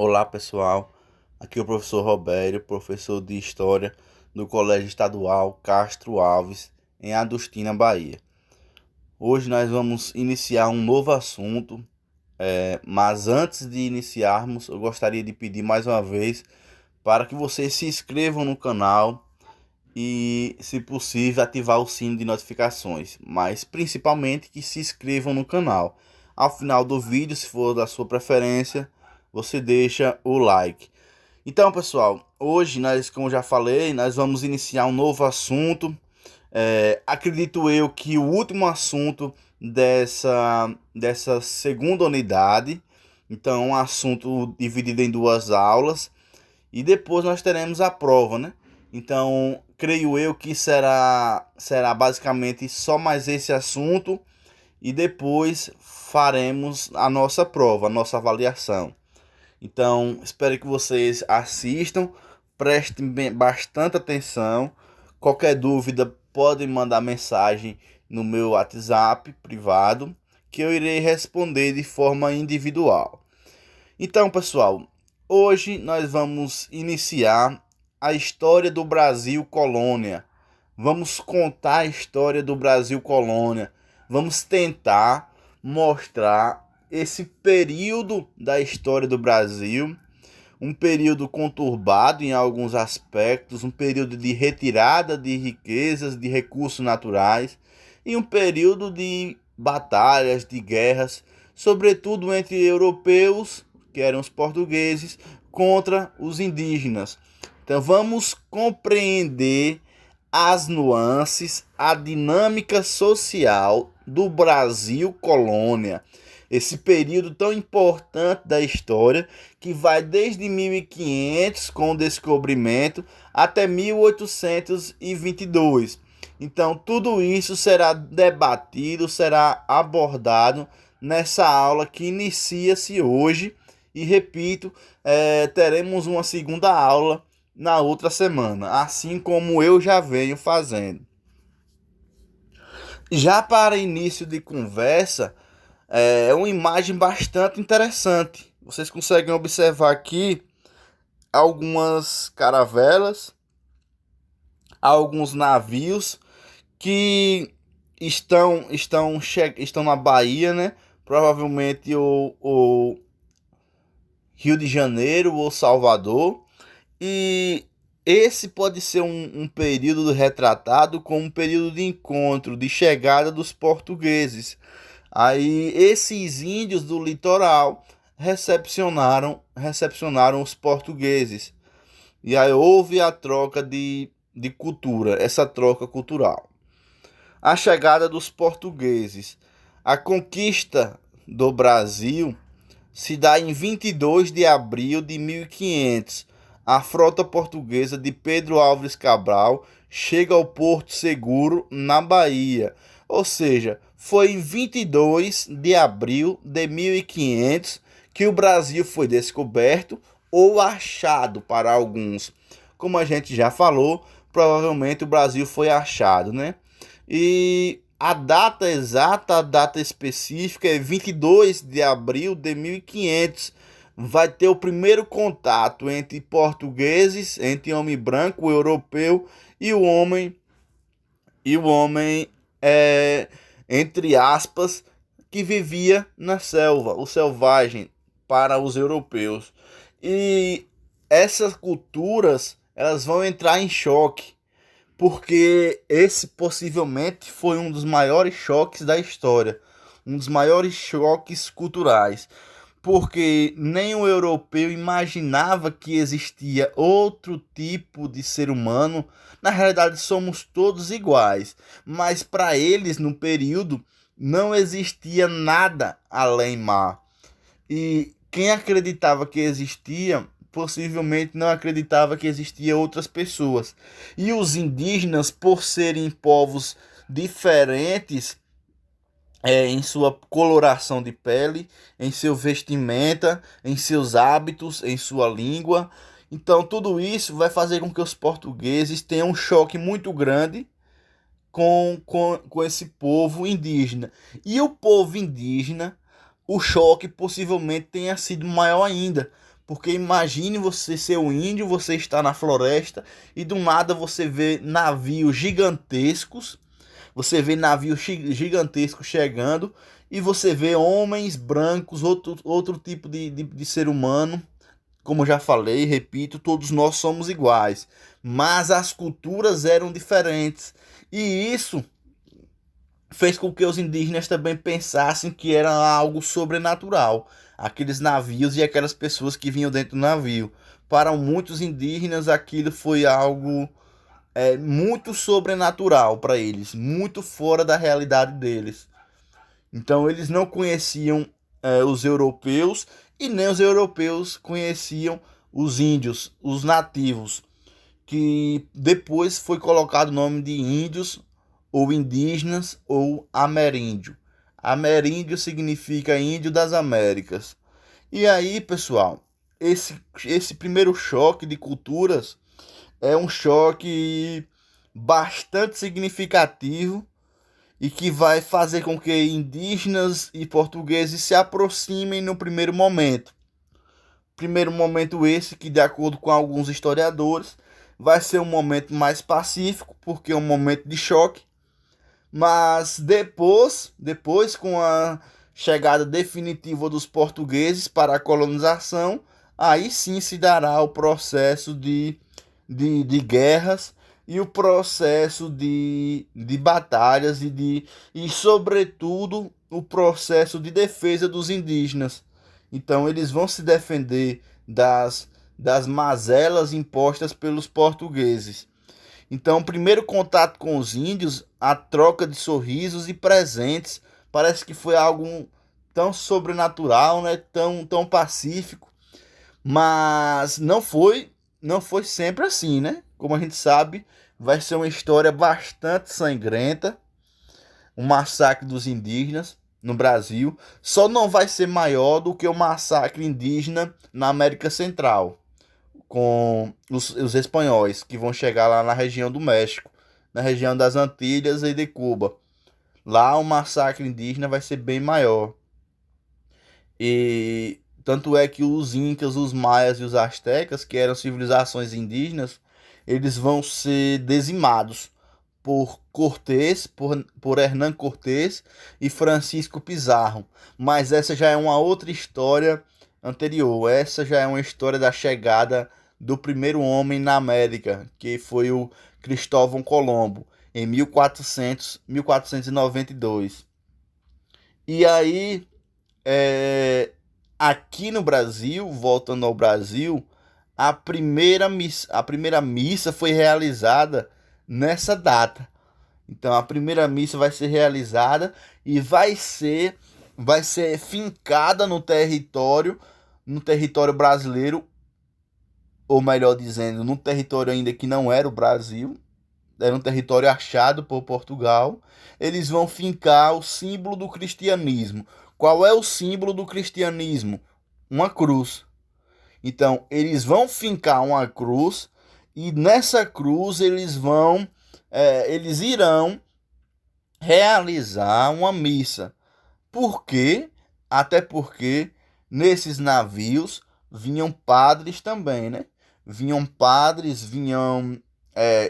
Olá pessoal, aqui é o professor Robério, professor de História do Colégio Estadual Castro Alves, em Adustina, Bahia. Hoje nós vamos iniciar um novo assunto, mas antes de iniciarmos, eu gostaria de pedir mais uma vez para que vocês se inscrevam no canal e, se possível, ativar o sino de notificações, mas principalmente que se inscrevam no canal. Ao final do vídeo, se for da sua preferência, você deixa o like. Então, pessoal, hoje nós, como já falei, nós vamos iniciar um novo assunto. Acredito eu que o último assunto dessa segunda unidade. Então, um assunto dividido em duas aulas. E depois nós teremos a prova, né? Então, creio eu que será basicamente só mais esse assunto. E depois faremos a nossa prova, a nossa avaliação. Então, espero que vocês assistam, prestem bastante atenção. Qualquer dúvida, podem mandar mensagem no meu WhatsApp privado, que eu irei responder de forma individual. Então, pessoal, hoje nós vamos iniciar a história do Brasil colônia. Vamos contar a história do Brasil colônia. Vamos tentar mostrar esse período da história do Brasil, um período conturbado em alguns aspectos, um período de retirada de riquezas, de recursos naturais e um período de batalhas, de guerras, sobretudo entre europeus, que eram os portugueses, contra os indígenas. Então vamos compreender as nuances, a dinâmica social do Brasil colônia. Esse período tão importante da história, que vai desde 1500 com o descobrimento até 1822. Então, tudo isso será debatido, será abordado nessa aula que inicia-se hoje. E repito, teremos uma segunda aula na outra semana, assim como eu já venho fazendo. Já para início de conversa, é uma imagem bastante interessante. Vocês conseguem observar aqui algumas caravelas, alguns navios que estão na Bahia, né? Provavelmente o Rio de Janeiro ou Salvador. E esse pode ser um período retratado como um período de encontro, de chegada dos portugueses. Aí esses índios do litoral recepcionaram os portugueses. E aí houve a troca de cultura, essa troca cultural. A chegada dos portugueses. A conquista do Brasil se dá em 22 de abril de 1500. A frota portuguesa de Pedro Álvares Cabral chega ao Porto Seguro, na Bahia. Ou seja, foi em 22 de abril de 1500 que o Brasil foi descoberto ou achado para alguns. Como a gente já falou, provavelmente o Brasil foi achado, né? E a data exata, a data específica é 22 de abril de 1500. Vai ter o primeiro contato entre portugueses, entre homem branco, europeu e o homem entre aspas, que vivia na selva, o selvagem para os europeus. E essas culturas, elas vão entrar em choque, porque esse possivelmente foi um dos maiores choques da história, um dos maiores choques culturais, porque nem o europeu imaginava que existia outro tipo de ser humano. Na realidade, somos todos iguais, mas para eles, no período, não existia nada além mar. E quem acreditava que existia, possivelmente não acreditava que existia outras pessoas. E os indígenas, por serem povos diferentes, em sua coloração de pele, em seu vestimenta, em seus hábitos, em sua língua. Então, tudo isso vai fazer com que os portugueses tenham um choque muito grande com esse povo indígena. E o povo indígena, o choque possivelmente tenha sido maior ainda, Porque imagine você ser um índio, você está na floresta e do nada você vê navios gigantescos, você vê navios gigantescos chegando e você vê homens brancos, outro tipo de ser humano. Como já falei, repito, todos nós somos iguais, mas as culturas eram diferentes. E isso fez com que os indígenas também pensassem que era algo sobrenatural, aqueles navios e aquelas pessoas que vinham dentro do navio. Para muitos indígenas, aquilo foi algo muito sobrenatural para eles, muito fora da realidade deles. Então, eles não conheciam os europeus e nem os europeus conheciam os índios, os nativos, que depois foi colocado o nome de índios ou indígenas ou ameríndio. Ameríndio significa índio das Américas. E aí, pessoal, esse primeiro choque de culturas é um choque bastante significativo e que vai fazer com que indígenas e portugueses se aproximem no primeiro momento. Primeiro momento esse que, de acordo com alguns historiadores, vai ser um momento mais pacífico, porque é um momento de choque. Mas depois com a chegada definitiva dos portugueses para a colonização, aí sim se dará o processo de guerras e o processo de batalhas e, sobretudo, o processo de defesa dos indígenas. Então, eles vão se defender das mazelas impostas pelos portugueses. Então, o primeiro contato com os índios, a troca de sorrisos e presentes, parece que foi algo tão sobrenatural, né? Tão pacífico, mas não foi sempre assim, né? Como a gente sabe, vai ser uma história bastante sangrenta, um massacre dos indígenas no Brasil. Só não vai ser maior do que o massacre indígena na América Central, com os espanhóis, que vão chegar lá na região do México, na região das Antilhas e de Cuba. Lá o massacre indígena vai ser bem maior. E tanto é que os incas, os maias e os astecas, que eram civilizações indígenas, eles vão ser dizimados por Cortés, por Hernán Cortés e Francisco Pizarro. Mas essa já é uma outra história anterior. Essa já é uma história da chegada do primeiro homem na América, que foi o Cristóvão Colombo, em 1492. E aí, aqui no Brasil, voltando ao Brasil, a primeira missa foi realizada nessa data. Então a primeira missa vai ser realizada e vai ser fincada no território brasileiro, ou melhor dizendo, no território ainda que não era o Brasil, era um território achado por Portugal. Eles vão fincar o símbolo do cristianismo. Qual é o símbolo do cristianismo? Uma cruz. Então, eles vão fincar uma cruz e nessa cruz eles irão realizar uma missa. Por quê? Até porque nesses navios vinham padres também, né? Vinham padres, vinham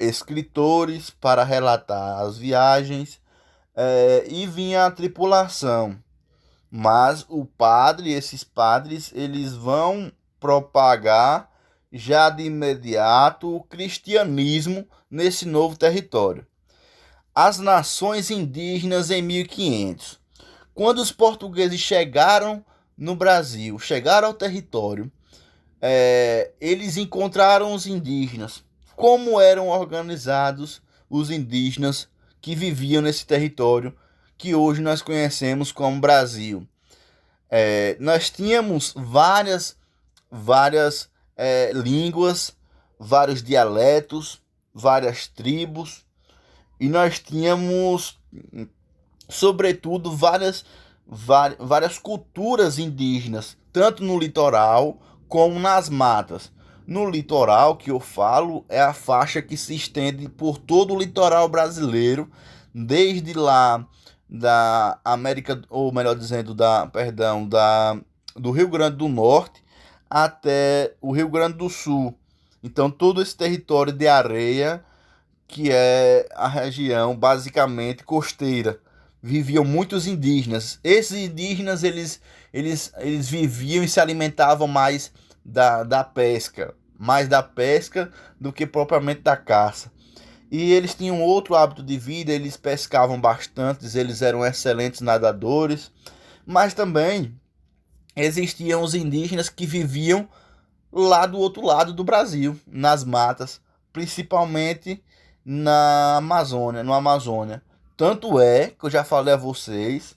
escritores para relatar as viagens, e vinha a tripulação. Mas esses padres, eles vão propagar já de imediato o cristianismo nesse novo território. As nações indígenas em 1500. Quando os portugueses chegaram no Brasil, chegaram ao território, eles encontraram os indígenas. Como eram organizados os indígenas que viviam nesse território que hoje nós conhecemos como Brasil? Nós tínhamos várias línguas, vários dialetos, várias tribos, e nós tínhamos, sobretudo, várias culturas indígenas, tanto no litoral como nas matas. No litoral que eu falo é a faixa que se estende por todo o litoral brasileiro, desde lá da América, ou melhor dizendo, do Rio Grande do Norte até o Rio Grande do Sul. Então, todo esse território de areia, que é a região basicamente costeira, viviam muitos indígenas. Esses indígenas eles viviam e se alimentavam mais da pesca, mais da pesca do que propriamente da caça. E eles tinham outro hábito de vida, eles pescavam bastante, eles eram excelentes nadadores, mas também existiam os indígenas que viviam lá do outro lado do Brasil, nas matas, principalmente na Amazônia, no Amazônia. Tanto é que eu já falei a vocês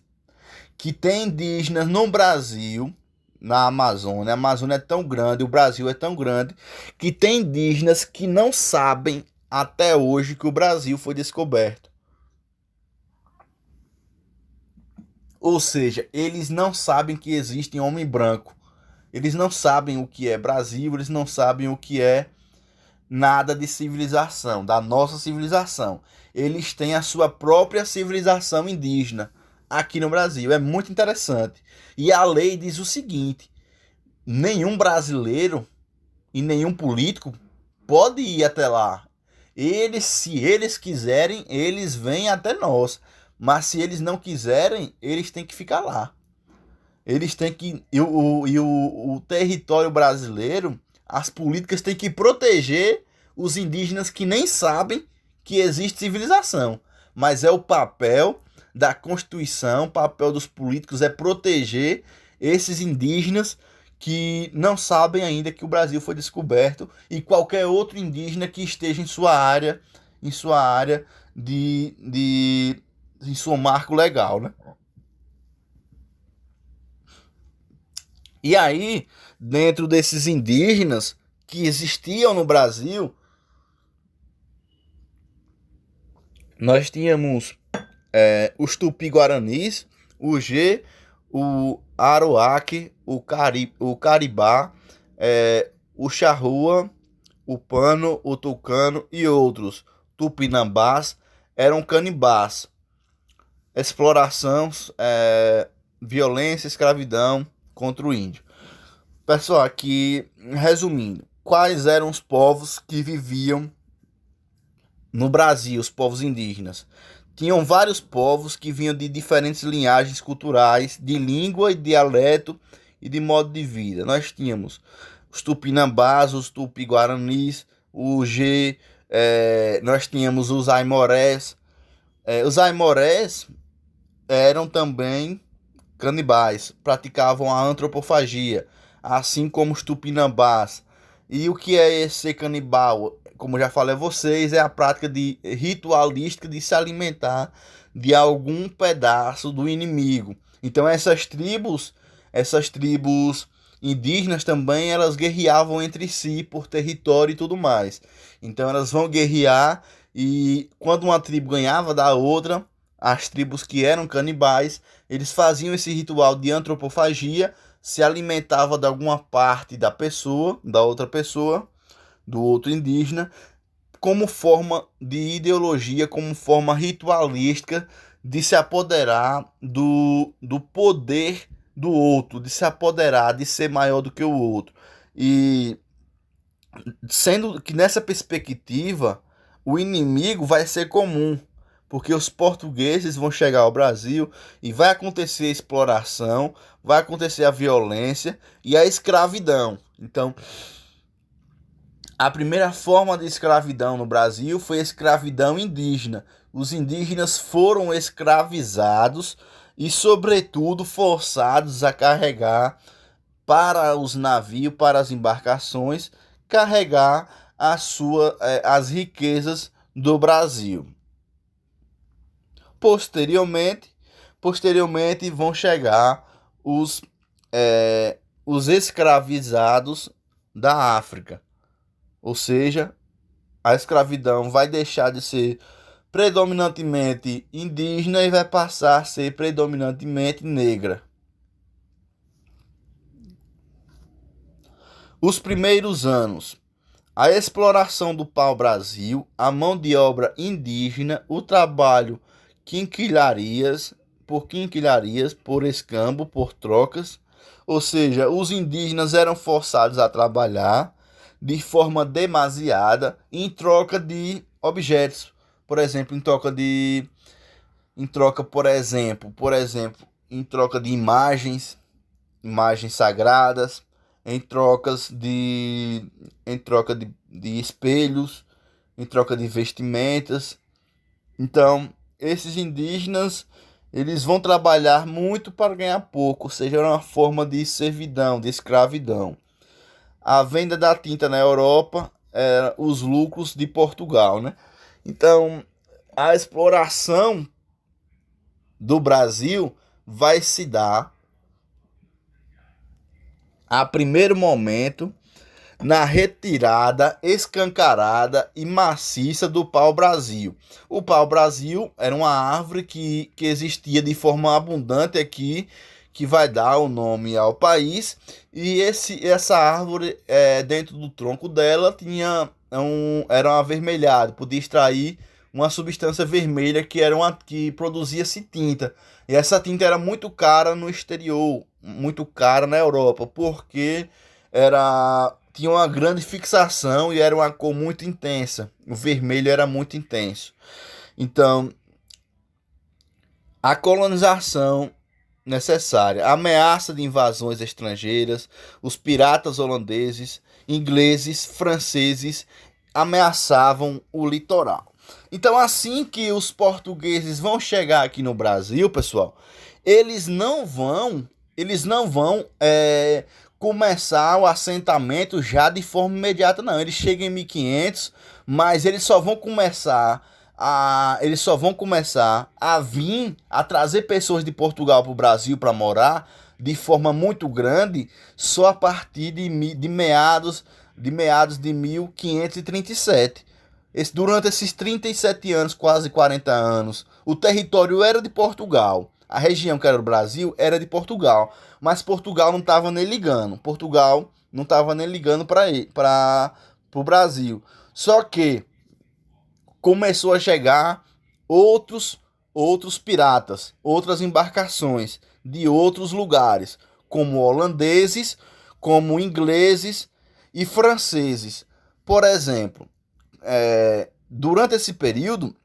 que tem indígenas no Brasil, na Amazônia. A Amazônia é tão grande, o Brasil é tão grande, que tem indígenas que não sabem até hoje que o Brasil foi descoberto. Ou seja, eles não sabem que existe homem branco. Eles não sabem o que é Brasil, eles não sabem o que é nada de civilização, da nossa civilização. Eles têm a sua própria civilização indígena aqui no Brasil. É muito interessante. E a lei diz o seguinte: nenhum brasileiro e nenhum político pode ir até lá. Eles, se eles quiserem, eles vêm até nós. Mas se eles não quiserem, eles têm que ficar lá. Eles têm que. O território brasileiro, as políticas têm que proteger os indígenas que nem sabem que existe civilização. Mas é o papel da Constituição, o papel dos políticos é proteger esses indígenas que não sabem ainda que o Brasil foi descoberto e qualquer outro indígena que esteja em sua área em seu marco legal, né? E aí, dentro desses indígenas que existiam no Brasil, nós tínhamos os Tupi-Guaranis, o G, o Aroaque, o Caribá, o Charrua, o Pano, o Tucano e outros. Tupinambás eram canibás. Exploração, violência, escravidão contra o índio. Pessoal, aqui resumindo, quais eram os povos que viviam no Brasil, os povos indígenas? Tinham vários povos que vinham de diferentes linhagens culturais, de língua e dialeto e de modo de vida. Nós tínhamos os Tupinambás, os Tupi-Guaranis, o G, nós tínhamos os Aimorés. Os Aimorés eram também canibais, praticavam a antropofagia, assim como os Tupinambás. E o que é ser canibal? Como já falei a vocês, é a prática ritualística de se alimentar de algum pedaço do inimigo. Então essas tribos indígenas também, elas guerreavam entre si por território e tudo mais. Então elas vão guerrear e quando uma tribo ganhava da outra, as tribos que eram canibais, eles faziam esse ritual de antropofagia, se alimentavam de alguma parte da pessoa, da outra pessoa, do outro indígena, como forma de ideologia, como forma ritualística de se apoderar do poder do outro, de se apoderar, de ser maior do que o outro. E sendo que nessa perspectiva, o inimigo vai ser comum, porque os portugueses vão chegar ao Brasil e vai acontecer a exploração, vai acontecer a violência e a escravidão. Então, a primeira forma de escravidão no Brasil foi a escravidão indígena. Os indígenas foram escravizados e, sobretudo, forçados a carregar para os navios, para as embarcações, carregar as riquezas do Brasil. Posteriormente vão chegar os escravizados da África. Ou seja, a escravidão vai deixar de ser predominantemente indígena e vai passar a ser predominantemente negra. Os primeiros anos. A exploração do pau-brasil, a mão de obra indígena, o trabalho quinquilharias, por escambo, por trocas, Ou seja, os indígenas eram forçados a trabalhar de forma demasiada em troca de objetos. Por exemplo, em troca de imagens sagradas, em troca de espelhos, em troca de vestimentas. Então, esses indígenas, eles vão trabalhar muito para ganhar pouco, ou seja, era uma forma de servidão, de escravidão. A venda da tinta na Europa era os lucros de Portugal, né? Então, a exploração do Brasil vai se dar a primeiro momento na retirada escancarada e maciça do pau-brasil. O pau-brasil era uma árvore que existia de forma abundante aqui, que vai dar o nome ao país, e essa árvore, dentro do tronco dela, era um avermelhado, podia extrair uma substância vermelha que produzia-se tinta. E essa tinta era muito cara no exterior, muito cara na Europa, porque tinha uma grande fixação e era uma cor muito intensa. O vermelho era muito intenso. Então, a colonização necessária, a ameaça de invasões estrangeiras, os piratas holandeses, ingleses, franceses ameaçavam o litoral. Então, assim que os portugueses vão chegar aqui no Brasil, pessoal, eles não vão começar o assentamento já de forma imediata, não. Eles chegam em 1500, mas eles só vão começar a vir a trazer pessoas de Portugal para o Brasil para morar de forma muito grande só a partir de meados de 1537. Durante esses 37 anos, quase 40 anos, o território era de Portugal. A região que era o Brasil era de Portugal. Mas Portugal não estava nem ligando. Portugal não estava nem ligando para o Brasil. Só que começou a chegar outros piratas, outras embarcações de outros lugares, como holandeses, como ingleses e franceses. Por exemplo, durante esse período,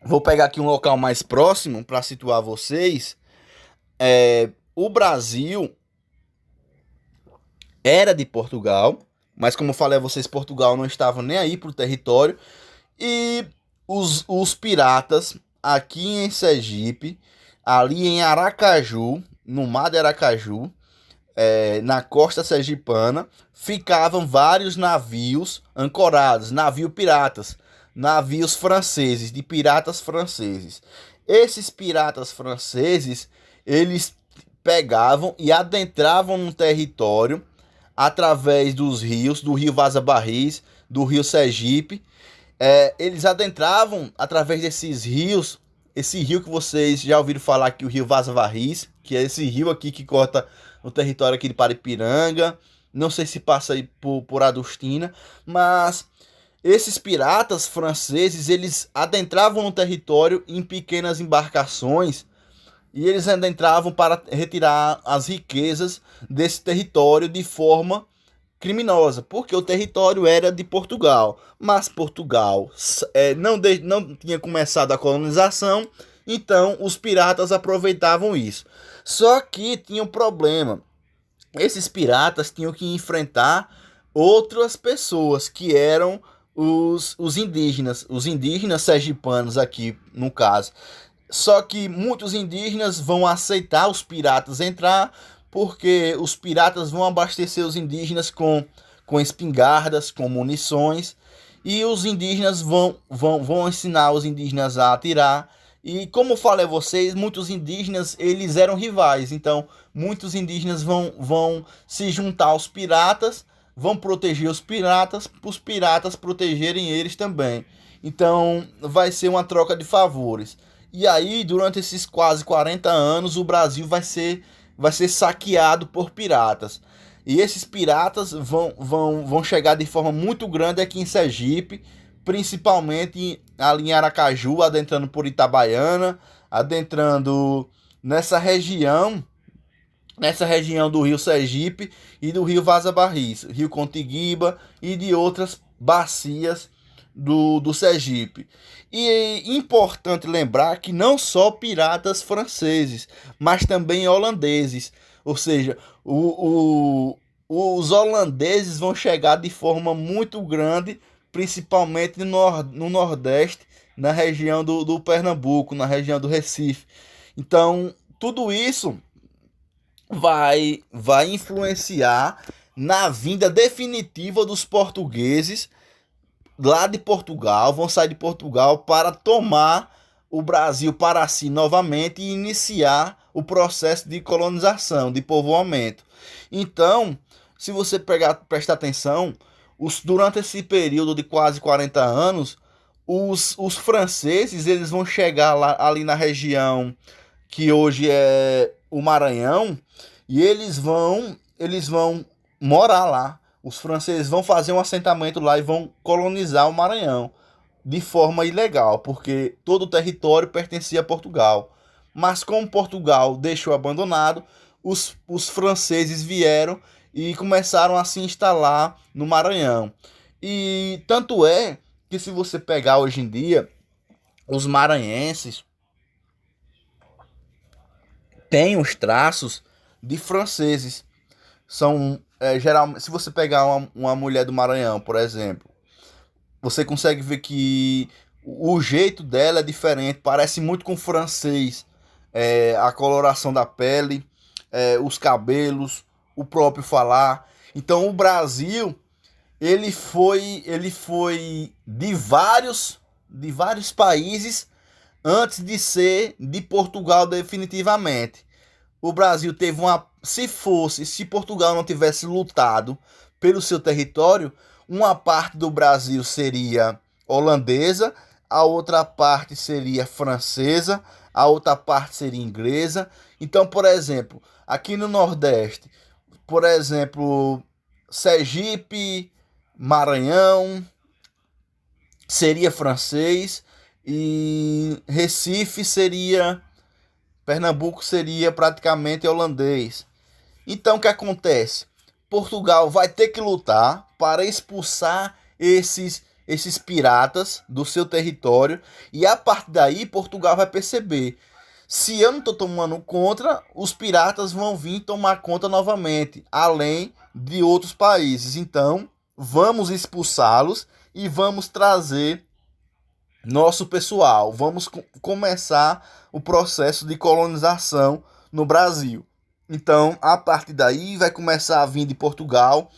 vou pegar aqui um local mais próximo para situar vocês. O Brasil era de Portugal, mas como eu falei a vocês, Portugal não estava nem aí para o território. E os piratas aqui em Sergipe, ali em Aracaju, no mar de Aracaju, na costa sergipana, ficavam vários navios ancorados, navios franceses, de piratas franceses. Esses piratas franceses, eles pegavam e adentravam no território através dos rios, do rio Vaza Barris, do rio Sergipe. Eles adentravam através desses rios, esse rio que vocês já ouviram falar aqui, o rio Vaza Barris, que é esse rio aqui que corta o território aqui de Paripiranga, não sei se passa aí por Adustina, mas esses piratas franceses, eles adentravam no território em pequenas embarcações e eles adentravam para retirar as riquezas desse território de forma criminosa, porque o território era de Portugal, mas Portugal não tinha começado a colonização, então os piratas aproveitavam isso. Só que tinha um problema, esses piratas tinham que enfrentar outras pessoas que eram os indígenas sergipanos aqui no caso. Só que muitos indígenas vão aceitar os piratas entrar, porque os piratas vão abastecer os indígenas com espingardas, com munições, e os indígenas vão ensinar os indígenas a atirar. E como eu falei a vocês, muitos indígenas eles eram rivais, então muitos indígenas vão se juntar aos piratas, vão proteger os piratas protegerem eles também. Então vai ser uma troca de favores. E aí, durante esses quase 40 anos, o Brasil vai ser saqueado por piratas. E esses piratas vão chegar de forma muito grande aqui em Sergipe, principalmente ali em Aracaju, adentrando por Itabaiana, adentrando nessa região nessa região do rio Sergipe e do rio Vaza Barris, rio Contiguiba e de outras bacias do Sergipe. E é importante lembrar que não só piratas franceses, mas também holandeses. Ou seja, os holandeses vão chegar de forma muito grande, principalmente no Nordeste, na região do Pernambuco, na região do Recife. Então, tudo isso vai influenciar na vinda definitiva dos portugueses lá de Portugal, vão sair de Portugal para tomar o Brasil para si novamente e iniciar o processo de colonização, de povoamento. Então, se você prestar atenção, durante esse período de quase 40 anos, os franceses eles vão chegar lá, ali na região que hoje é o Maranhão, e eles vão morar lá. Os franceses vão fazer um assentamento lá e vão colonizar o Maranhão de forma ilegal, porque todo o território pertencia a Portugal. Mas como Portugal deixou abandonado, os franceses vieram e começaram a se instalar no Maranhão. E tanto é que se você pegar hoje em dia, os maranhenses têm os traços de franceses. São geralmente, se você pegar uma mulher do Maranhão, por exemplo, você consegue ver que o jeito dela é diferente, parece muito com o francês. A coloração da pele, os cabelos, o próprio falar. Então o Brasil ele foi de vários países antes de ser de Portugal definitivamente. O Brasil teve se Portugal não tivesse lutado pelo seu território, uma parte do Brasil seria holandesa, a outra parte seria francesa, a outra parte seria inglesa. Então, por exemplo, aqui no Nordeste, por exemplo, Sergipe, Maranhão seria francês e Recife seria, Pernambuco seria praticamente holandês. Então o que acontece? Portugal vai ter que lutar para expulsar esses piratas do seu território, e a partir daí Portugal vai perceber: se eu não estou tomando conta, os piratas vão vir tomar conta novamente, além de outros países. Então vamos expulsá-los e vamos trazer nosso pessoal. Vamos começar o processo de colonização no Brasil. Então, a partir daí, vai começar a vir de Portugal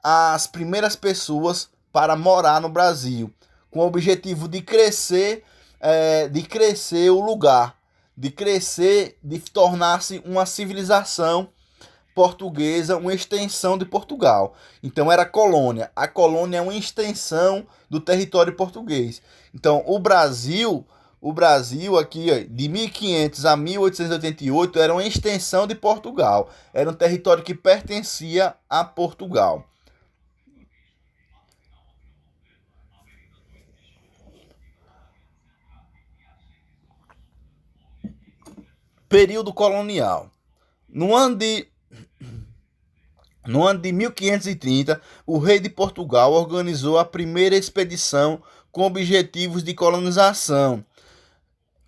as primeiras pessoas para morar no Brasil, com o objetivo de crescer o lugar, de tornar-se uma civilização portuguesa, uma extensão de Portugal. Então era colônia. A colônia é uma extensão do território português. Então o Brasil aqui, ó, de 1500 a 1888 era uma extensão de Portugal. Era um território que pertencia a Portugal. Período colonial. No ano de No ano de 1530, o rei de Portugal organizou a primeira expedição com objetivos de colonização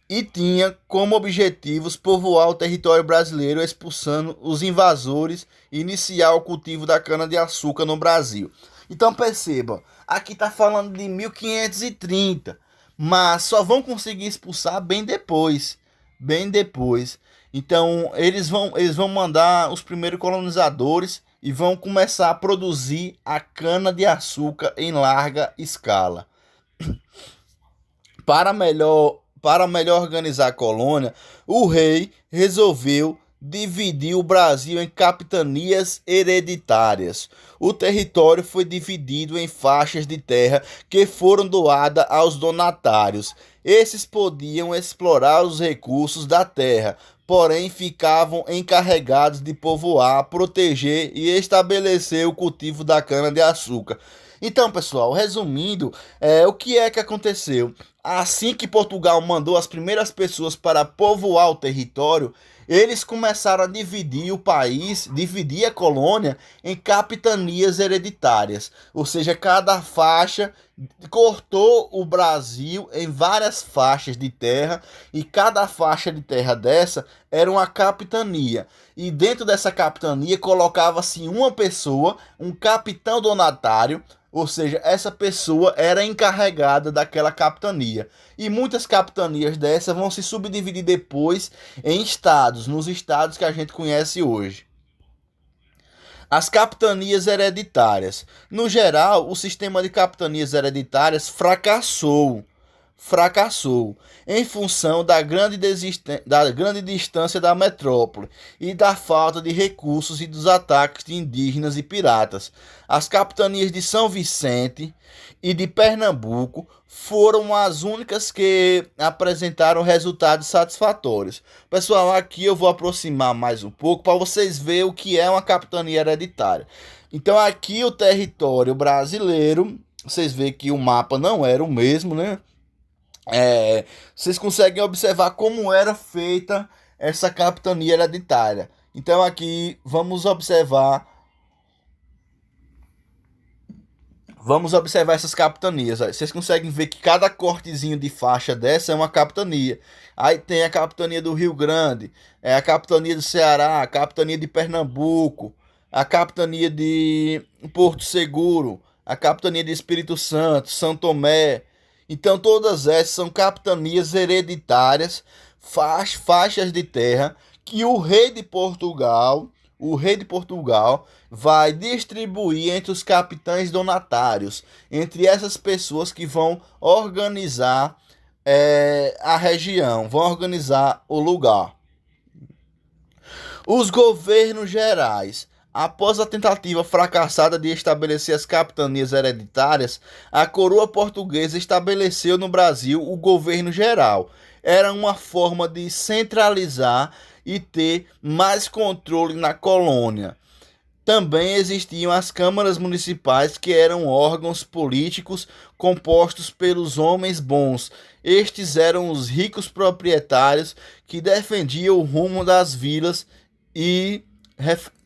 e tinha como objetivos povoar o território brasileiro, expulsando os invasores e iniciar o cultivo da cana-de-açúcar no Brasil. Então perceba, aqui está falando de 1530, mas só vão conseguir expulsar bem depois, bem depois. Então eles vão mandar os primeiros colonizadores e vão começar a produzir a cana-de-açúcar em larga escala. Para melhor organizar a colônia, o rei resolveu dividir o Brasil em capitanias hereditárias. O território foi dividido em faixas de terra que foram doadas aos donatários. Esses podiam explorar os recursos da terra, porém ficavam encarregados de povoar, proteger e estabelecer o cultivo da cana-de-açúcar. Então, pessoal, resumindo, o que é que aconteceu? Assim que Portugal mandou as primeiras pessoas para povoar o território, eles começaram a dividir o país, dividir a colônia em capitanias hereditárias. Ou seja, cada faixa cortou o Brasil em várias faixas de terra e cada faixa de terra dessa era uma capitania. E dentro dessa capitania colocava-se uma pessoa, um capitão donatário, ou seja, essa pessoa era encarregada daquela capitania. E muitas capitanias dessas vão se subdividir depois em estados, nos estados que a gente conhece hoje. As capitanias hereditárias. No geral, o sistema de capitanias hereditárias fracassou em função da grande distância da metrópole e da falta de recursos e dos ataques de indígenas e piratas. As capitanias de São Vicente e de Pernambuco foram as únicas que apresentaram resultados satisfatórios. Pessoal, aqui eu vou aproximar mais um pouco para vocês verem o que é uma capitania hereditária. Então aqui o território brasileiro, vocês veem que o mapa não era o mesmo, né? Vocês conseguem observar como era feita essa capitania hereditária. Então aqui vamos observar essas capitanias. Vocês conseguem ver que cada cortezinho de faixa dessa é uma capitania. Aí tem a capitania do Rio Grande, a capitania do Ceará, a capitania de Pernambuco, a capitania de Porto Seguro, a capitania de Espírito Santo, São Tomé. Então todas essas são capitanias hereditárias, faixas de terra que o rei de Portugal vai distribuir entre os capitães donatários, entre essas pessoas que vão organizar a região, vão organizar o lugar. Os governos gerais. Após a tentativa fracassada de estabelecer as capitanias hereditárias, a coroa portuguesa estabeleceu no Brasil o governo geral. Era uma forma de centralizar e ter mais controle na colônia. Também existiam as câmaras municipais, que eram órgãos políticos compostos pelos homens bons. Estes eram os ricos proprietários que defendiam o rumo das vilas e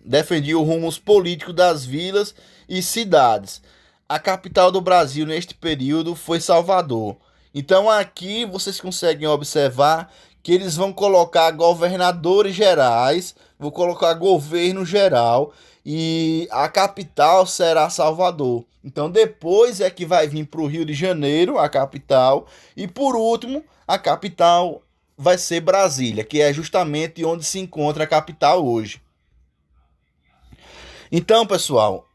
defendia os rumos políticos das vilas e cidades. A capital do Brasil neste período foi Salvador. Então aqui vocês conseguem observar que eles vão colocar governadores gerais, vão colocar governo geral e a capital será Salvador. Então depois é que vai vir para o Rio de Janeiro, a capital, e por último a capital vai ser Brasília, que é justamente onde se encontra a capital hoje. Então, pessoal,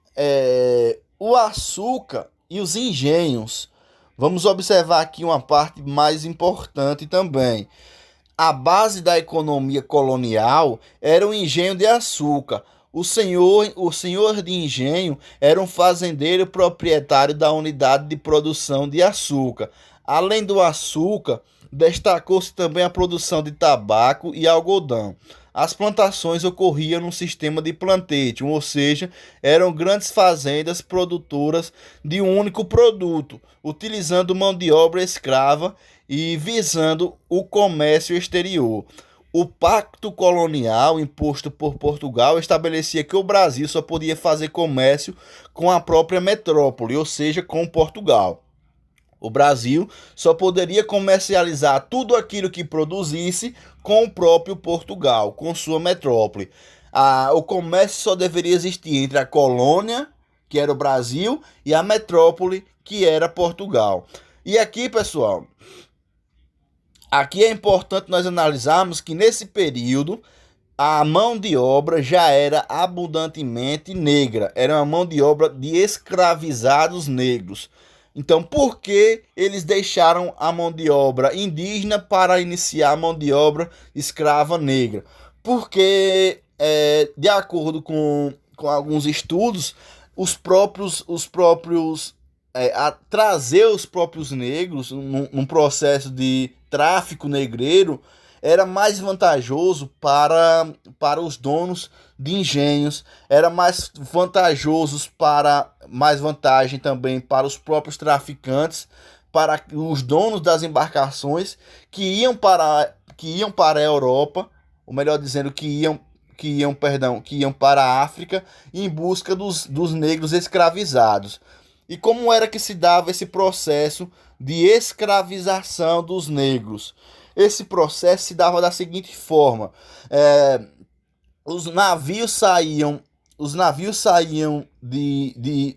o açúcar e os engenhos. Vamos observar aqui uma parte mais importante também. A base da economia colonial era o engenho de açúcar. O senhor de engenho era um fazendeiro proprietário da unidade de produção de açúcar. Além do açúcar, destacou-se também a produção de tabaco e algodão. As plantações ocorriam num sistema de plantation, ou seja, eram grandes fazendas produtoras de um único produto, utilizando mão de obra escrava e visando o comércio exterior. O pacto colonial imposto por Portugal estabelecia que o Brasil só podia fazer comércio com a própria metrópole, ou seja, com Portugal. O Brasil só poderia comercializar tudo aquilo que produzisse com o próprio Portugal, com sua metrópole. O comércio só deveria existir entre a colônia, que era o Brasil, e a metrópole, que era Portugal. E aqui, pessoal, aqui é importante nós analisarmos que nesse período a mão de obra já era abundantemente negra. Era uma mão de obra de escravizados negros. Então, por que eles deixaram a mão de obra indígena para iniciar a mão de obra escrava negra? Porque, de acordo com alguns estudos, trazer os próprios negros num processo de tráfico negreiro era mais vantajoso para os donos de engenhos, era mais vantagem também para os próprios traficantes, para os donos das embarcações que iam para a Europa, ou melhor dizendo, que iam para a África em busca dos negros escravizados. E como era que se dava esse processo de escravização dos negros? Esse processo se dava da seguinte forma: os navios saíam,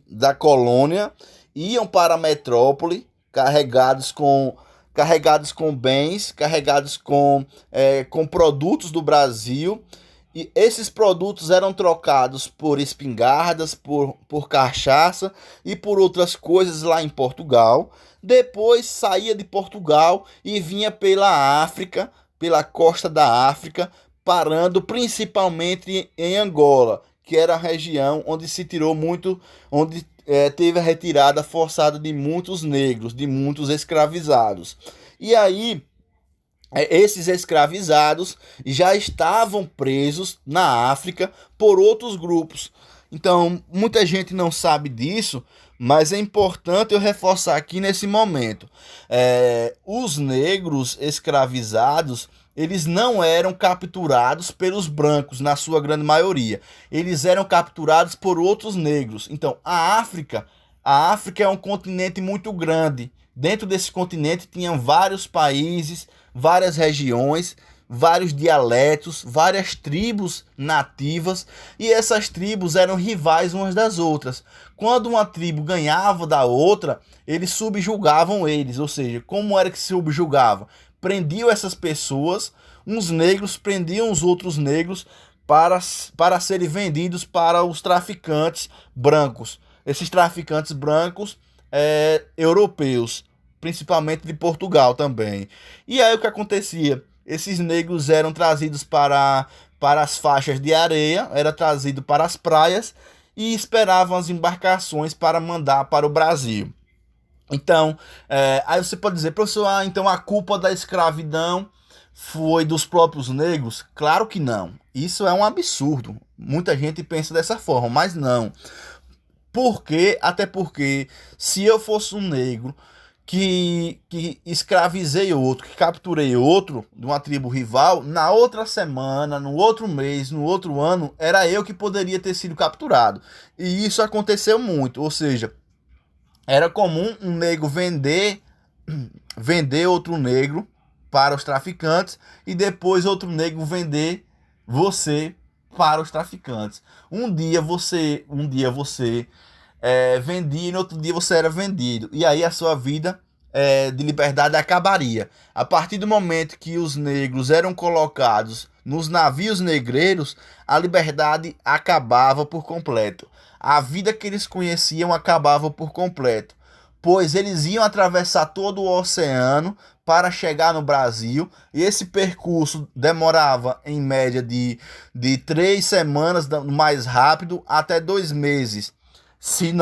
da colônia, iam para a metrópole, carregados com bens, com produtos do Brasil, e esses produtos eram trocados por espingardas, por cachaça e por outras coisas lá em Portugal. Depois saía de Portugal e vinha pela África, pela costa da África, parando principalmente em Angola, que era a região onde se tirou muito, onde teve a retirada forçada de muitos negros, de muitos escravizados. E aí, esses escravizados já estavam presos na África por outros grupos. Então, muita gente não sabe disso, mas é importante eu reforçar aqui nesse momento. Os negros escravizados, eles não eram capturados pelos brancos, na sua grande maioria. Eles eram capturados por outros negros. Então, a África é um continente muito grande. Dentro desse continente tinham vários países, várias regiões, vários dialetos, várias tribos nativas, e essas tribos eram rivais umas das outras. Quando uma tribo ganhava da outra, eles subjugavam eles, ou seja, como era que se subjugavam? Prendiam essas pessoas, uns negros prendiam os outros negros para serem vendidos para os traficantes brancos. Esses traficantes brancos europeus, principalmente de Portugal também. E aí o que acontecia? Esses negros eram trazidos para as faixas de areia, era trazido para as praias e esperavam as embarcações para mandar para o Brasil. Então, aí você pode dizer, professor, então a culpa da escravidão foi dos próprios negros? Claro que não. Isso é um absurdo. Muita gente pensa dessa forma, mas não. Por quê? Até porque se eu fosse um negro que escravizei outro, que capturei outro de uma tribo rival, na outra semana, no outro mês, no outro ano, era eu que poderia ter sido capturado. E isso aconteceu muito, ou seja, era comum um negro vender outro negro para os traficantes e depois outro negro vender você para os traficantes. Um dia você vendia e no outro dia você era vendido. E aí a sua vida de liberdade acabaria. A partir do momento que os negros eram colocados nos navios negreiros, a liberdade acabava por completo. A vida que eles conheciam acabava por completo, pois eles iam atravessar todo o oceano para chegar no Brasil, e esse percurso demorava em média de 3 semanas, mais rápido, até 2 meses, se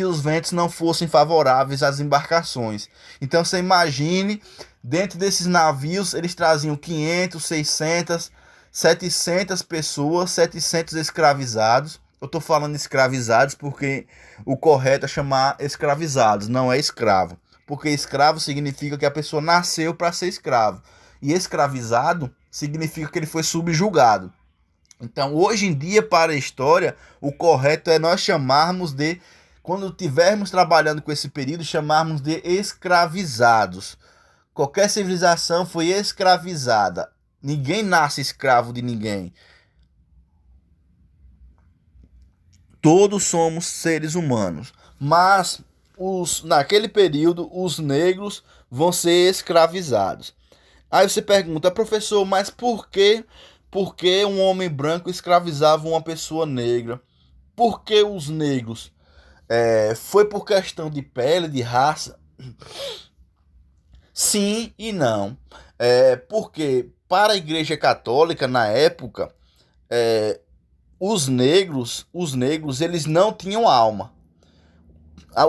os ventos não fossem favoráveis às embarcações. Então você imagine, dentro desses navios eles traziam 500, 600, 700 pessoas, 700 escravizados. Eu estou falando escravizados porque o correto é chamar escravizados, não é escravo. Porque escravo significa que a pessoa nasceu para ser escravo. E escravizado significa que ele foi subjugado. Então, hoje em dia, para a história, o correto é nós chamarmos de, quando estivermos trabalhando com esse período, chamarmos de escravizados. Qualquer civilização foi escravizada. Ninguém nasce escravo de ninguém. Todos somos seres humanos. Mas, naquele período, os negros vão ser escravizados. Aí você pergunta, professor, mas por que um homem branco escravizava uma pessoa negra? Por que os negros? Foi por questão de pele, de raça? Sim e não. Porque para a Igreja Católica, na época, os negros, eles não tinham alma.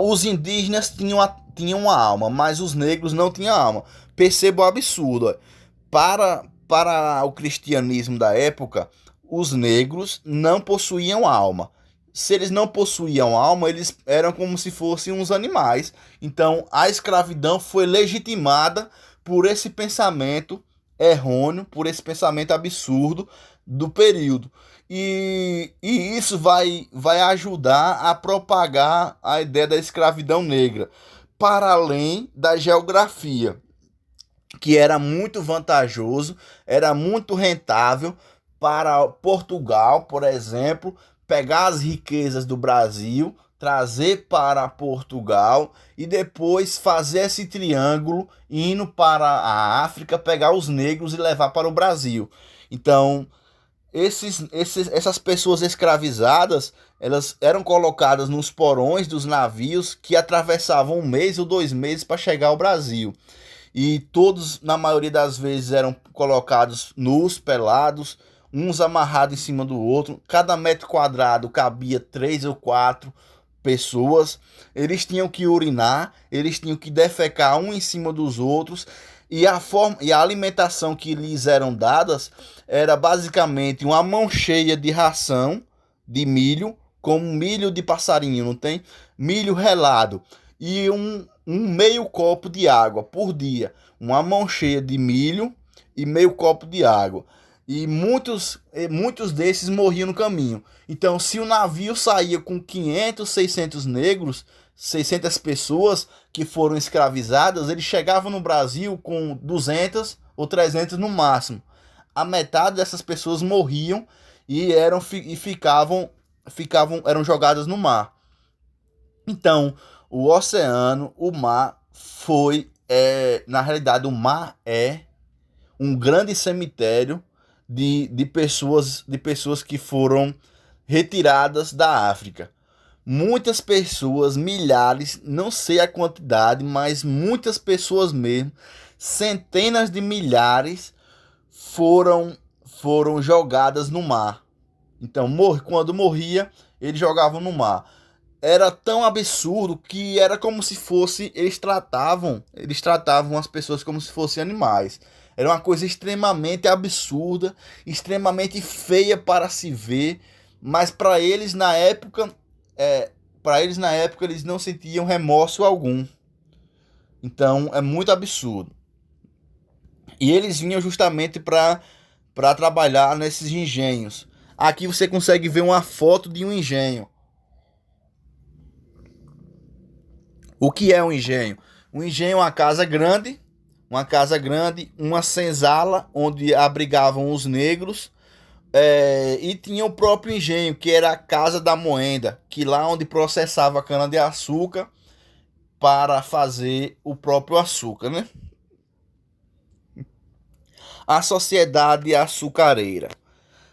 Os indígenas tinham uma alma, mas os negros não tinham alma. Perceba o absurdo. Para o cristianismo da época, os negros não possuíam alma. Se eles não possuíam alma, eles eram como se fossem uns animais. Então, a escravidão foi legitimada por esse pensamento errôneo, por esse pensamento absurdo do período. E isso vai ajudar a propagar a ideia da escravidão negra, para além da geografia, que era muito vantajoso, era muito rentável para Portugal, por exemplo, pegar as riquezas do Brasil, trazer para Portugal e depois fazer esse triângulo indo para a África, pegar os negros e levar para o Brasil. Então, essas pessoas escravizadas, elas eram colocadas nos porões dos navios que atravessavam 1 mês ou 2 meses para chegar ao Brasil. E todos, na maioria das vezes, eram colocados nus, pelados, uns amarrados em cima do outro. Cada metro quadrado cabia 3 ou 4 pessoas. Eles tinham que urinar, eles tinham que defecar um em cima dos outros. E a alimentação que lhes eram dadas era basicamente uma mão cheia de ração de milho, como milho de passarinho, não tem? Milho relado. E um meio copo de água por dia. Uma mão cheia de milho e meio copo de água. E muitos desses morriam no caminho. Então, se o navio saía com 500, 600 negros, 600 pessoas que foram escravizadas, eles chegavam no Brasil com 200 ou 300 no máximo. A metade dessas pessoas morriam e eram jogadas no mar. Então, o oceano, o mar na realidade, o mar é um grande cemitério de pessoas que foram retiradas da África. Muitas pessoas, milhares, não sei a quantidade, mas muitas pessoas mesmo, centenas de milhares foram jogadas no mar. Então, quando morria, eles jogavam no mar. Era tão absurdo que era como se fosse, eles tratavam as pessoas como se fossem animais. Era uma coisa extremamente absurda, extremamente feia para se ver, mas para eles na época, eles não sentiam remorso algum. Então é muito absurdo. E eles vinham justamente para trabalhar nesses engenhos. Aqui você consegue ver uma foto de um engenho. O que é um engenho? Um engenho é uma casa grande, uma senzala onde abrigavam os negros, e tinha o próprio engenho, que era a casa da moenda, que lá onde processava a cana-de-açúcar para fazer o próprio açúcar, né? A sociedade açucareira.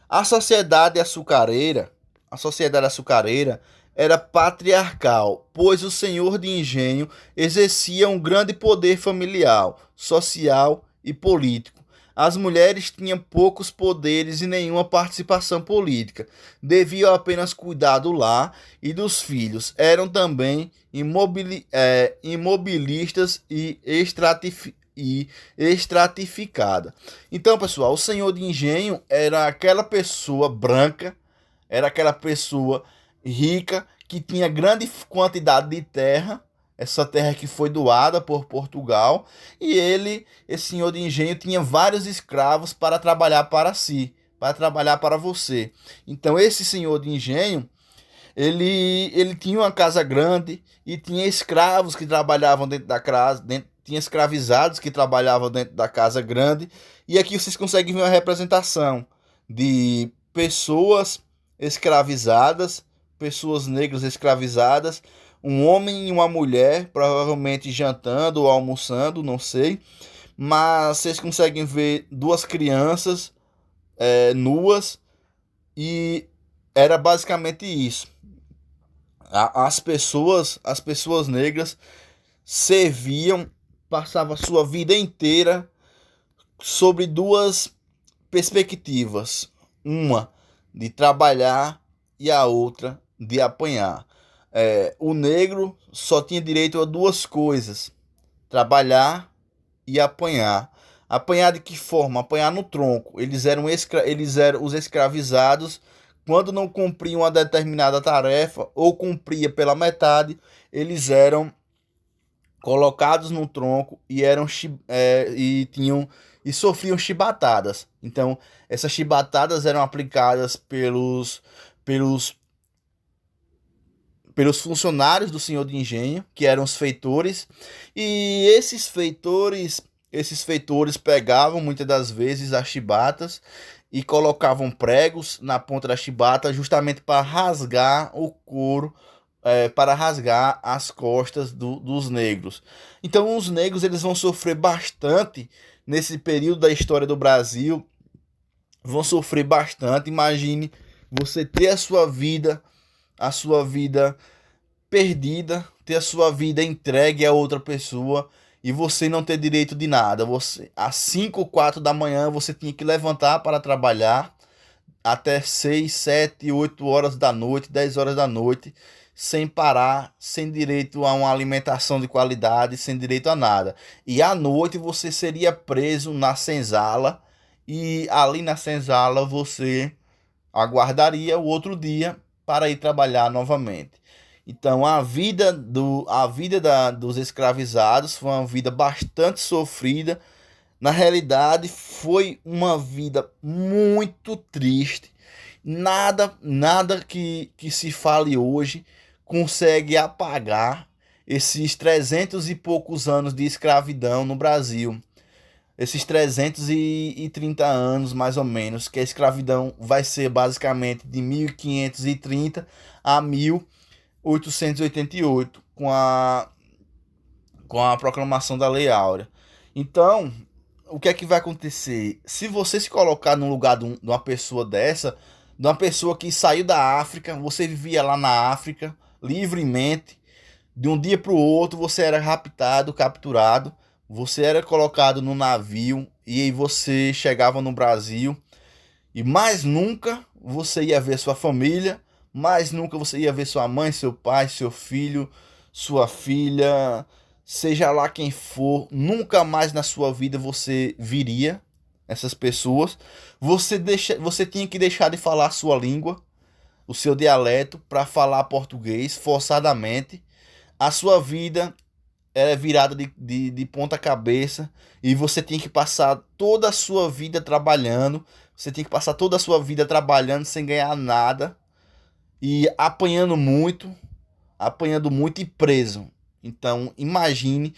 A sociedade açucareira, a sociedade açucareira era patriarcal, pois o senhor de engenho exercia um grande poder familiar, social e político. As mulheres tinham poucos poderes e nenhuma participação política. Deviam apenas cuidar do lar e dos filhos. Eram também imobilistas e estratificada. Então, pessoal, o senhor de engenho era aquela pessoa branca, era aquela pessoa rica que tinha grande quantidade de terra, essa terra que foi doada por Portugal, e esse senhor de engenho, tinha vários escravos para trabalhar para si, para trabalhar para você. Então, esse senhor de engenho, ele tinha uma casa grande e tinha escravos que trabalhavam dentro da casa, tinha escravizados que trabalhavam dentro da casa grande. E aqui vocês conseguem ver uma representação de pessoas escravizadas, pessoas negras escravizadas, um homem e uma mulher, provavelmente jantando ou almoçando, não sei. Mas vocês conseguem ver duas crianças nuas, e era basicamente isso. As pessoas negras passavam a sua vida inteira sobre duas perspectivas: uma de trabalhar e a outra de apanhar. O negro só tinha direito a duas coisas: trabalhar e apanhar. Apanhar de que forma? Apanhar no tronco. Eles eram os escravizados. Quando não cumpriam uma determinada tarefa ou cumpria pela metade, eles eram colocados no tronco e e sofriam chibatadas. Então, essas chibatadas eram aplicadas pelos, pelos funcionários do senhor de engenho, que eram os feitores, e esses feitores pegavam muitas das vezes as chibatas e colocavam pregos na ponta da chibata justamente para rasgar o couro, para rasgar as costas dos negros. Então os negros eles vão sofrer bastante nesse período da história do Brasil, vão sofrer bastante. Imagine você ter a sua vida perdida, ter a sua vida entregue a outra pessoa e você não ter direito de nada. Você, às 5, 4 da manhã, você tinha que levantar para trabalhar até 6, 7, 8 horas da noite, 10 horas da noite, sem parar, sem direito a uma alimentação de qualidade, sem direito a nada. E à noite você seria preso na senzala e ali na senzala você aguardaria o outro dia para ir trabalhar novamente. Então a vida dos escravizados foi uma vida bastante sofrida. Na realidade, foi uma vida muito triste. Nada que se fale hoje consegue apagar esses 300 e poucos anos de escravidão no Brasil. Esses 330 anos, mais ou menos, que a escravidão vai ser basicamente de 1530 a 1888, com a proclamação da Lei Áurea. Então, o que é que vai acontecer? Se você se colocar no lugar de uma pessoa dessa, de uma pessoa que saiu da África, você vivia lá na África livremente, de um dia para o outro você era raptado, capturado, você era colocado no navio e aí você chegava no Brasil e mais nunca você ia ver sua família, mais nunca você ia ver sua mãe, seu pai, seu filho, sua filha, seja lá quem for, nunca mais na sua vida você viria essas pessoas. Você tinha que deixar de falar a sua língua, o seu dialeto, para falar português forçadamente. A sua vida era virada de ponta cabeça e você tinha que passar toda a sua vida trabalhando. Você tinha que passar toda a sua vida trabalhando sem ganhar nada e apanhando muito e preso. Então, imagine,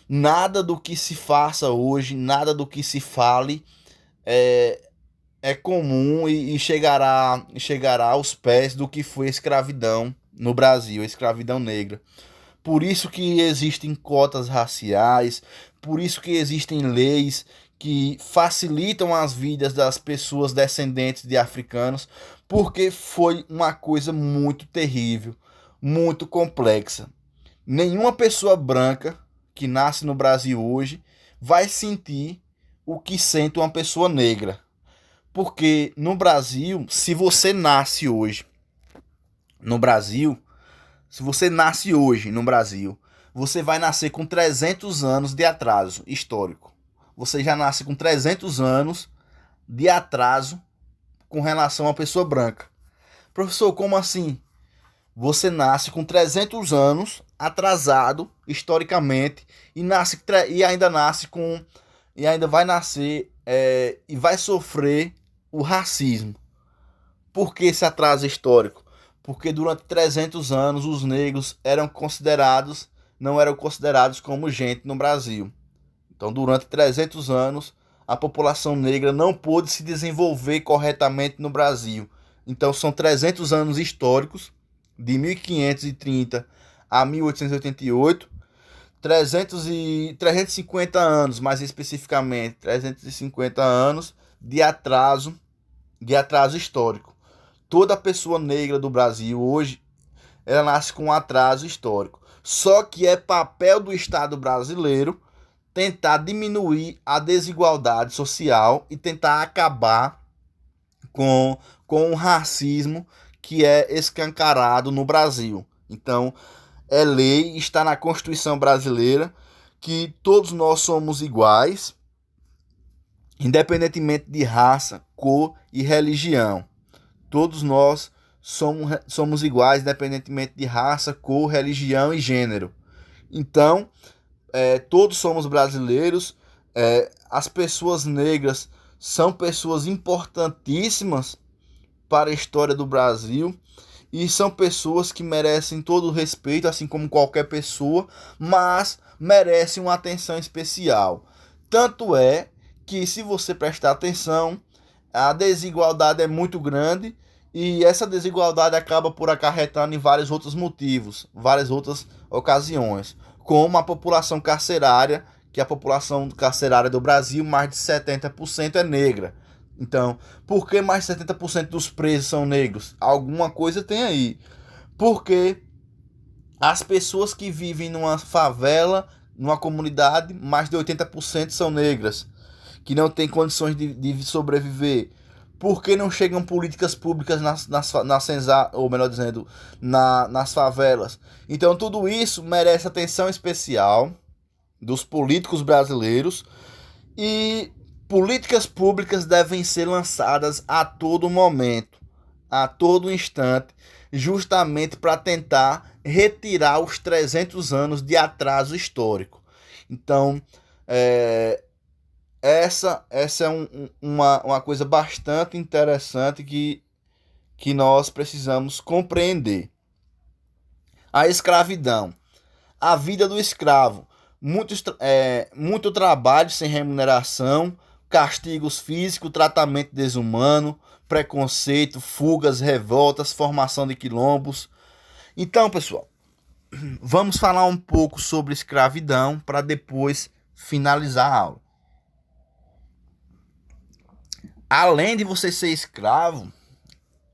nada do que se faça hoje, nada do que se fale é comum e chegará aos pés do que foi a escravidão no Brasil, a escravidão negra. Por isso que existem cotas raciais, por isso que existem leis que facilitam as vidas das pessoas descendentes de africanos, porque foi uma coisa muito terrível, muito complexa. Nenhuma pessoa branca que nasce no Brasil hoje vai sentir o que sente uma pessoa negra. Porque no Brasil, se você nasce hoje no Brasil, se você nasce hoje no Brasil, você vai nascer com 300 anos de atraso histórico. Você já nasce com 300 anos de atraso com relação à pessoa branca. Professor, como assim? Você nasce com 300 anos atrasado historicamente e ainda vai nascer e vai sofrer o racismo. Por que esse atraso histórico? Porque durante 300 anos os negros não eram considerados como gente no Brasil. Então, durante 300 anos, a população negra não pôde se desenvolver corretamente no Brasil. Então, são 300 anos históricos, de 1530 a 1888, 350 anos, mais especificamente, 350 anos de atraso histórico. Toda pessoa negra do Brasil hoje, ela nasce com um atraso histórico. Só que é papel do Estado brasileiro tentar diminuir a desigualdade social e tentar acabar com o racismo que é escancarado no Brasil. Então, é lei, está na Constituição brasileira, que todos nós somos iguais, independentemente de raça, cor e religião. Todos nós somos iguais, independentemente de raça, cor, religião e gênero. Então, todos somos brasileiros. as pessoas negras são pessoas importantíssimas para a história do Brasil e são pessoas que merecem todo o respeito, assim como qualquer pessoa, mas merecem uma atenção especial. Tanto é que, se você prestar atenção, a desigualdade é muito grande e essa desigualdade acaba por acarretando em vários outros motivos, várias outras ocasiões, como a população carcerária, que a população carcerária do Brasil, mais de 70% é negra. Então, por que mais de 70% dos presos são negros? Alguma coisa tem aí. Porque as pessoas que vivem numa favela, numa comunidade, mais de 80% são negras, que não têm condições de sobreviver. Por que não chegam políticas públicas ou melhor dizendo, nas favelas? Então, tudo isso merece atenção especial dos políticos brasileiros e políticas públicas devem ser lançadas a todo momento, a todo instante, justamente para tentar retirar os 300 anos de atraso histórico. Então, essa é uma coisa bastante interessante que nós precisamos compreender. A escravidão, a vida do escravo, muito trabalho sem remuneração, castigos físicos, tratamento desumano, preconceito, fugas, revoltas, formação de quilombos. Então, pessoal, vamos falar um pouco sobre escravidão para depois finalizar a aula. Além de você ser escravo,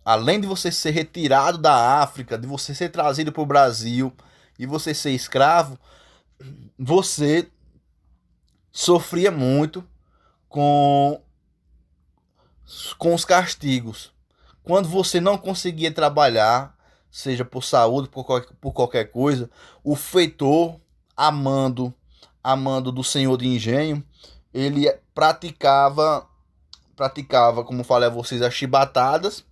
além de você ser retirado da África, de você ser trazido para o Brasil e você ser escravo, você sofria muito com os castigos. Quando você não conseguia trabalhar, seja por saúde, por qualquer coisa, o feitor, amando do senhor de engenho, ele praticava, como falei a vocês, as chibatadas,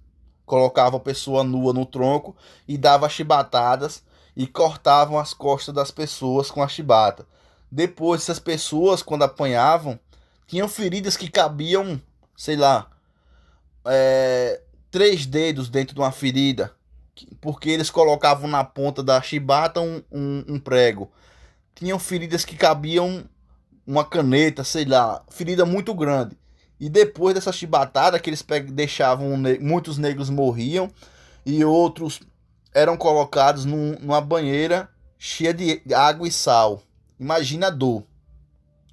colocava a pessoa nua no tronco e dava chibatadas e cortavam as costas das pessoas com a chibata. Depois, essas pessoas, quando apanhavam, tinham feridas que cabiam, sei lá, 3 dedos dentro de uma ferida, porque eles colocavam na ponta da chibata um prego. Tinham feridas que cabiam uma caneta, sei lá, ferida muito grande. E depois dessa chibatada que eles deixavam, muitos negros morriam e outros eram colocados numa banheira cheia de água e sal. Imagina a dor.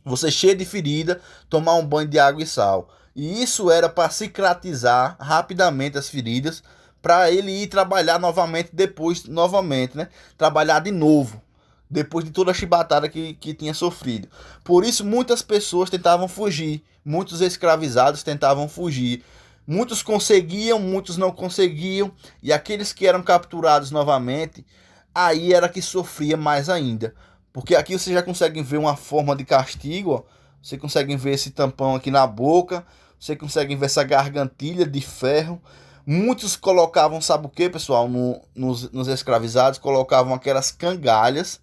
Você cheio de ferida, tomar um banho de água e sal. E isso era para cicatrizar rapidamente as feridas, para ele ir trabalhar novamente depois, né? Trabalhar de novo, depois de toda a chibatada que tinha sofrido. Por isso muitas pessoas tentavam fugir, muitos escravizados tentavam fugir. Muitos conseguiam, muitos não conseguiam, e aqueles que eram capturados novamente, aí era que sofria mais ainda. Porque aqui você já consegue ver uma forma de castigo, ó. Você consegue ver esse tampão aqui na boca, você consegue ver essa gargantilha de ferro. Muitos colocavam, sabe o que, pessoal? Nos escravizados, colocavam aquelas cangalhas,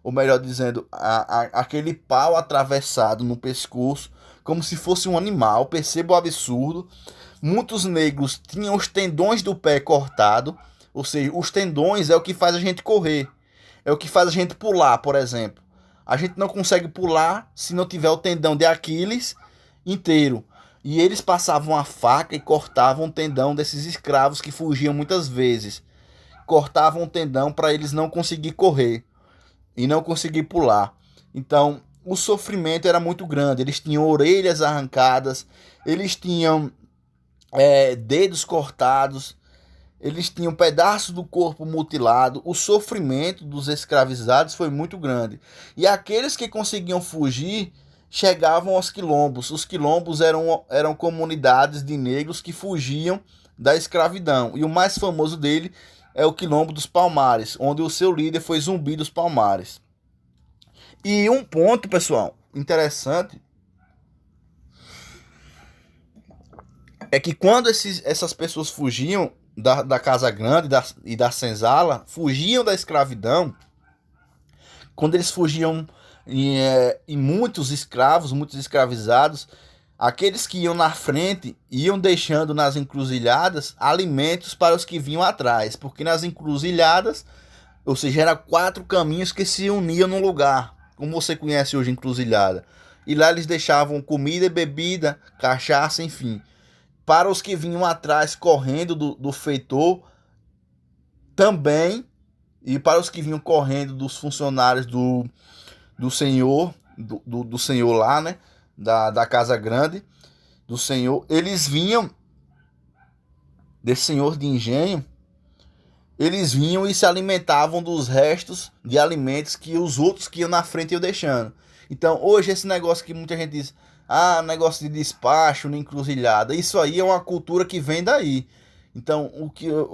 ou melhor dizendo, aquele pau atravessado no pescoço, como se fosse um animal. Perceba o absurdo. Muitos negros tinham os tendões do pé cortados, ou seja, os tendões é o que faz a gente correr, é o que faz a gente pular, por exemplo. A gente não consegue pular se não tiver o tendão de Aquiles inteiro. E eles passavam a faca e cortavam o tendão desses escravos que fugiam muitas vezes. Cortavam o tendão para eles não conseguir correr e não conseguir pular. Então, o sofrimento era muito grande. Eles tinham orelhas arrancadas, eles tinham dedos cortados, eles tinham pedaços do corpo mutilado. O sofrimento dos escravizados foi muito grande. E aqueles que conseguiam fugir chegavam aos quilombos. Os quilombos eram comunidades de negros que fugiam da escravidão. E o mais famoso dele é o Quilombo dos Palmares, onde o seu líder foi Zumbi dos Palmares. E um ponto, pessoal, interessante é que quando essas pessoas fugiam da Casa Grande e da senzala, fugiam da escravidão, quando eles fugiam e muitos escravos, muitos escravizados, aqueles que iam na frente iam deixando nas encruzilhadas alimentos para os que vinham atrás, porque nas encruzilhadas, ou seja, eram 4 caminhos que se uniam num lugar, como você conhece hoje encruzilhada. E lá eles deixavam comida e bebida, cachaça, enfim. Para os que vinham atrás correndo do feitor também, e para os que vinham correndo dos funcionários do senhor, do senhor lá, né? Da casa grande, do senhor, eles vinham, desse senhor de engenho, eles vinham e se alimentavam dos restos de alimentos que os outros que iam na frente iam deixando. Então, hoje, esse negócio que muita gente diz, negócio de despacho, na encruzilhada, isso aí é uma cultura que vem daí. Então,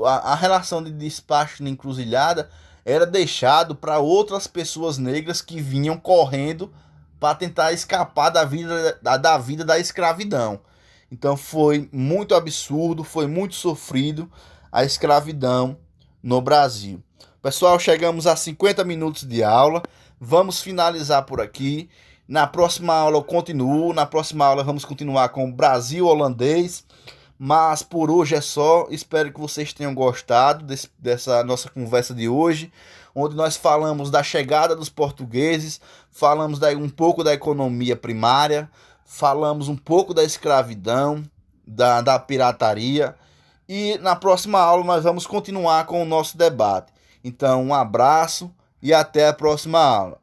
a relação de despacho na encruzilhada era deixado para outras pessoas negras que vinham correndo para tentar escapar da vida da escravidão. Então, foi muito absurdo, foi muito sofrido a escravidão no Brasil. Pessoal, chegamos a 50 minutos de aula. Vamos finalizar por aqui. Na próxima aula eu continuo. Na próxima aula vamos continuar com o Brasil holandês. Mas por hoje é só. Espero que vocês tenham gostado dessa nossa conversa de hoje, onde nós falamos da chegada dos portugueses, falamos um pouco da economia primária, falamos um pouco da escravidão, da pirataria. E na próxima aula nós vamos continuar com o nosso debate. Então, um abraço e até a próxima aula.